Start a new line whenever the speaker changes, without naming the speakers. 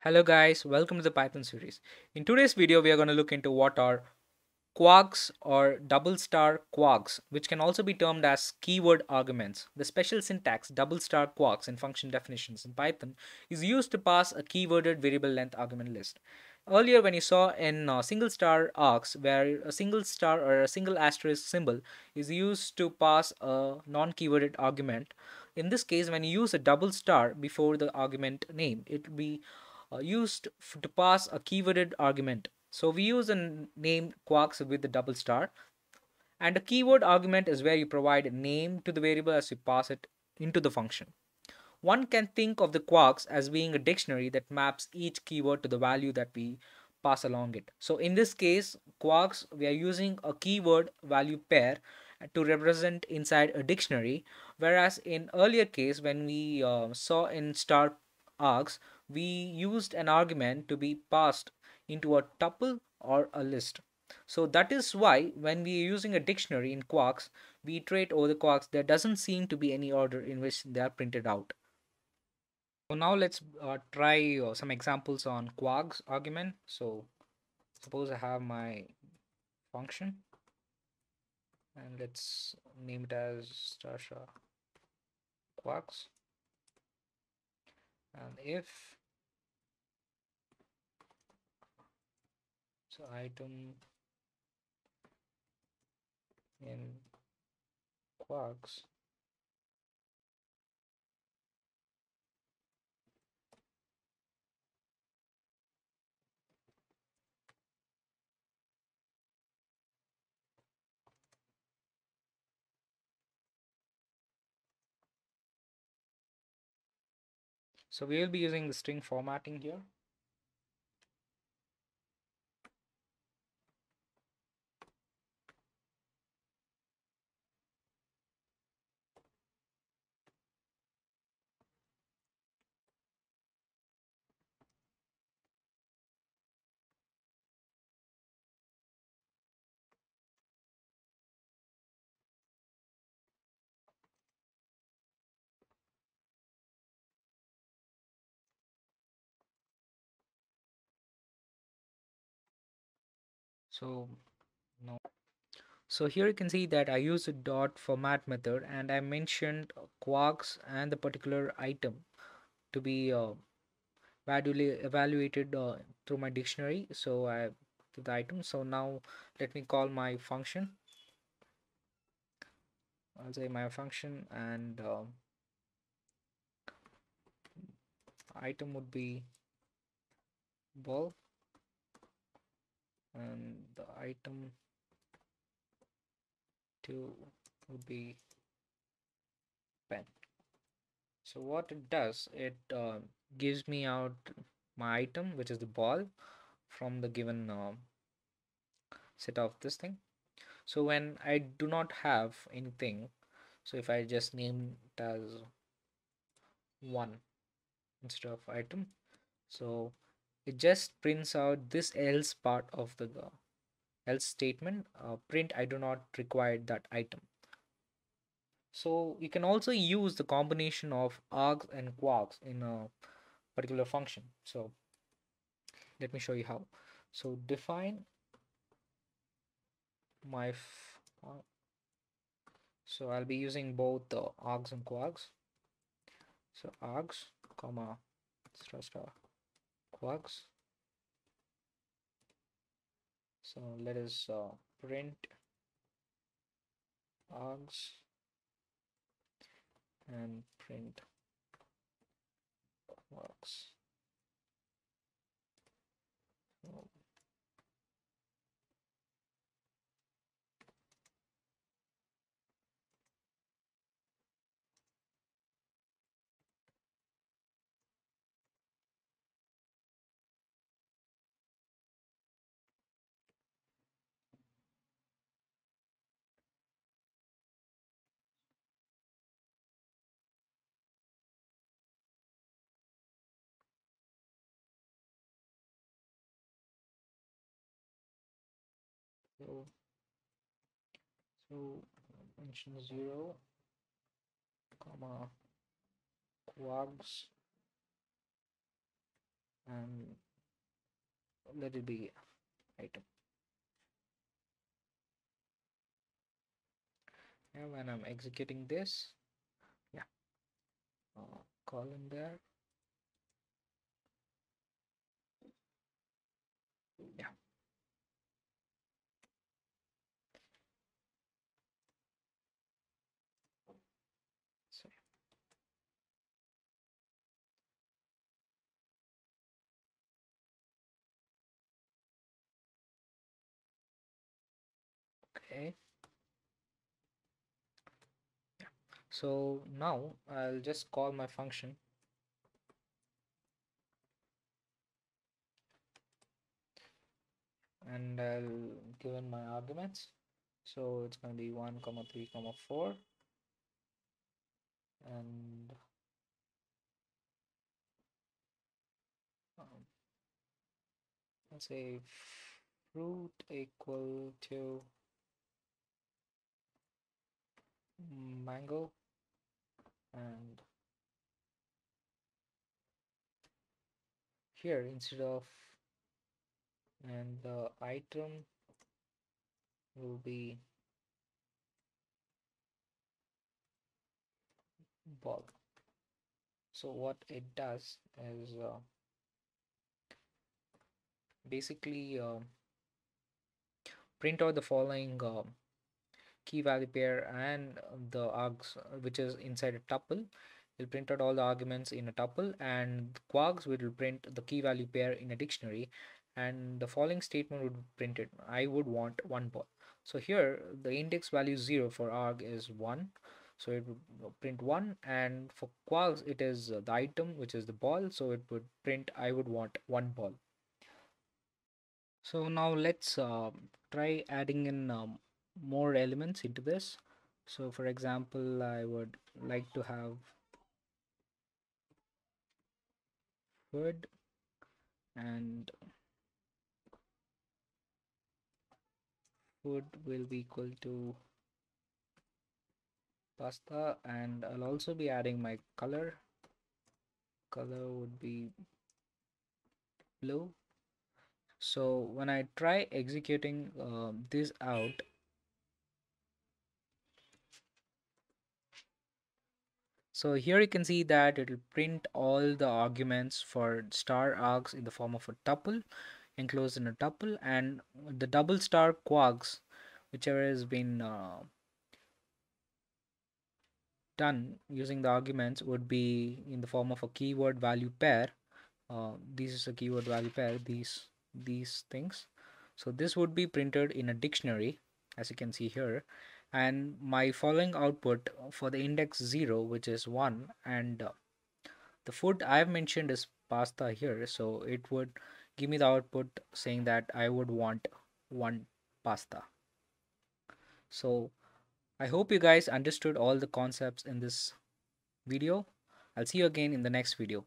Hello guys, welcome to the Python series. In today's video, we are going to look into what are quarks or double star quarks, which can also be termed as keyword arguments. The special syntax double star quarks in function definitions in Python is used to pass a keyworded variable length argument list. Earlier, when you saw in single star args, where a single star or a single asterisk symbol is used to pass a non-keyworded argument, in this case, when you use a double star before the argument name, it will be used to pass a keyworded argument. So we use a name quarks with the double star, and a keyword argument is where you provide a name to the variable as you pass it into the function. One can think of the quarks as being a dictionary that maps each keyword to the value that we pass along it. So in this case, quarks, we are using a keyword value pair to represent inside a dictionary, whereas in earlier case when we saw in star args, we used an argument to be passed into a tuple or a list. So that is why when we are using a dictionary in quarks, we iterate over the quarks. There doesn't seem to be any order in which they are printed out. So now let's try some examples on Quarks argument. So suppose I have my function and let's name it as star Quarks, and if so item in Quarks, so we will be using the string formatting here. So now, so here you can see that I use a dot format method and I mentioned Quarks and the particular item to be evaluated through my dictionary. So I to the item. So now let me call my function. I'll say my function, and item would be ball, and the item 2 would be pen. So what it does, it gives me out my item, which is the ball, from the given set of this thing. So when I do not have anything, so if I just name it as 1 instead of item, so it just prints out this else part of the else statement. Print I do not require that item. So you can also use the combination of args and quarks in a particular function. So let me show you how. So define my so I'll be using both the args and quarks. So args comma star quarks. So let us print args and print quarks. So, so, so mention 0 comma quarks and let it be item. And when I'm executing this, yeah, column there, yeah. So okay, yeah. So now I'll just call my function, and I'll given my arguments. So it's going to be 1 comma 3 comma 4, and um, let's say fruit equal to mango, and here instead of, and the item will be ball. So what it does is basically print out the following key value pair and the args which is inside a tuple. Will print out all the arguments in a tuple, and quarks will print the key value pair in a dictionary, and the following statement would be printed: I would want one ball. So here the index value 0 for arg is 1, so it would print 1, and for quarks it is the item which is the ball, so it would print I would want one ball. So now let's try adding in more elements into this. So for example, I would like to have food, and food will be equal to pasta, and I'll also be adding my color. Color would be blue. So when I try executing this out, so here you can see that it will print all the arguments for star args in the form of a tuple enclosed in a tuple, and the double star quarks, whichever has been done using the arguments, would be in the form of a keyword value pair. This is a keyword value pair, these things. So this would be printed in a dictionary, as you can see here, and my following output for the index 0, which is 1, and the food I've mentioned is pasta here, so it would give me the output saying that I would want one pasta. So I hope you guys understood all the concepts in this video. I'll see you again in the next video.